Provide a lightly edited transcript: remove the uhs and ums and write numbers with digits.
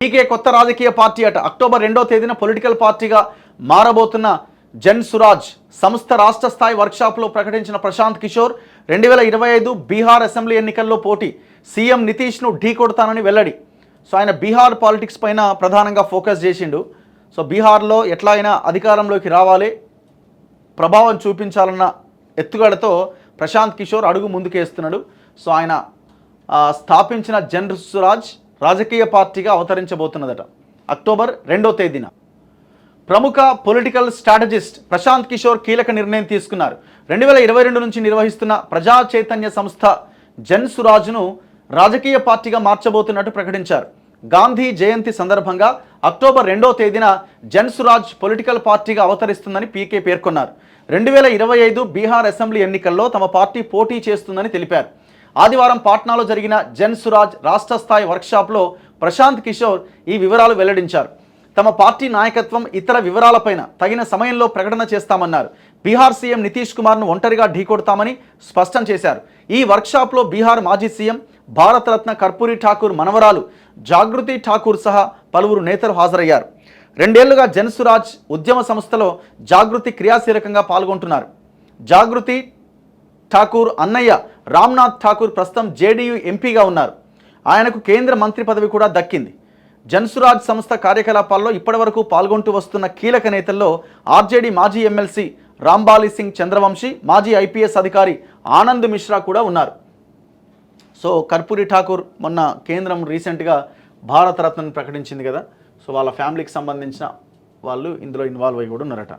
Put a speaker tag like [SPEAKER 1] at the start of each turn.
[SPEAKER 1] పీకే కొత్త రాజకీయ పార్టీ అట. అక్టోబర్ 2వ తేదీన పొలిటికల్ పార్టీగా మారబోతున్న జన్ సురాజ్ సంస్థ రాష్ట్ర స్థాయి వర్క్షాప్లో ప్రకటించిన ప్రశాంత్ కిషోర్ 2025 బీహార్ అసెంబ్లీ ఎన్నికల్లో పోటీ, సీఎం నితీష్ను ఢీకొడతానని వెల్లడి. సో ఆయన బీహార్ పాలిటిక్స్ పైన ప్రధానంగా ఫోకస్ చేసిండు. సో బీహార్లో ఎట్లా అయినా అధికారంలోకి రావాలి, ప్రభావం చూపించాలన్న ఎత్తుగడతో ప్రశాంత్ కిషోర్ అడుగు ముందుకేస్తున్నాడు. సో ఆయన స్థాపించిన జన్ సురాజ్ రాజకీయ పార్టీగా అవతరించబోతున్నదట అక్టోబర్ 2వ తేదీన. ప్రముఖ పొలిటికల్ స్ట్రాటజిస్ట్ ప్రశాంత్ కిషోర్ కీలక నిర్ణయం తీసుకున్నారు. 2022 నుంచి నిర్వహిస్తున్న ప్రజా చైతన్య సంస్థ జన్ సురాజ్ను రాజకీయ పార్టీగా మార్చబోతున్నట్టు ప్రకటించారు. గాంధీ జయంతి సందర్భంగా అక్టోబర్ 2వ తేదీన జన్ సురాజ్ పొలిటికల్ పార్టీగా అవతరిస్తుందని పీకే పేర్కొన్నారు. 2025 బీహార్ అసెంబ్లీ ఎన్నికల్లో తమ పార్టీ పోటీ చేస్తుందని తెలిపారు. ఆదివారం పాట్నాలో జరిగిన జన్ సురాజ్ రాష్ట్ర స్థాయి వర్క్షాప్లో ప్రశాంత్ కిషోర్ ఈ వివరాలు వెల్లడించారు. తమ పార్టీ నాయకత్వం ఇతర వివరాలపైన తగిన సమయంలో ప్రకటన చేస్తామన్నారు. బీహార్ సీఎం నితీష్ కుమార్ను ఒంటరిగా ఢీకొడతామని స్పష్టం చేశారు. ఈ వర్క్షాప్లో బీహార్ మాజీ సీఎం భారతరత్న కర్పూరి ఠాకూర్ మనవరాలు జాగృతి ఠాకూర్ సహా పలువురు నేతలు హాజరయ్యారు. 2 ఏళ్లుగా జన్ సురాజ్ ఉద్యమ సంస్థలో జాగృతి క్రియాశీలకంగా పాల్గొంటున్నారు. జాగృతి ఠాకూర్ అన్నయ్య రామ్నాథ్ ఠాకూర్ ప్రస్తుతం జేడీయూ ఎంపీగా ఉన్నారు. ఆయనకు కేంద్ర మంత్రి పదవి కూడా దక్కింది. జన్ సురాజ్ సంస్థ కార్యకలాపాల్లో ఇప్పటివరకు పాల్గొంటూ వస్తున్న కీలక నేతల్లో ఆర్జేడీ మాజీ ఎమ్మెల్సీ రాంబాలి సింగ్ చంద్రవంశీ, మాజీ ఐపీఎస్ అధికారి ఆనంద్ మిశ్రా కూడా ఉన్నారు. సో కర్పూరి ఠాకూర్ మొన్న కేంద్రం రీసెంట్గా భారతరత్నను ప్రకటించింది కదా. సో వాళ్ళ ఫ్యామిలీకి సంబంధించిన వాళ్ళు ఇందులో ఇన్వాల్వ్ అయ్యి కూడా ఉన్నారట.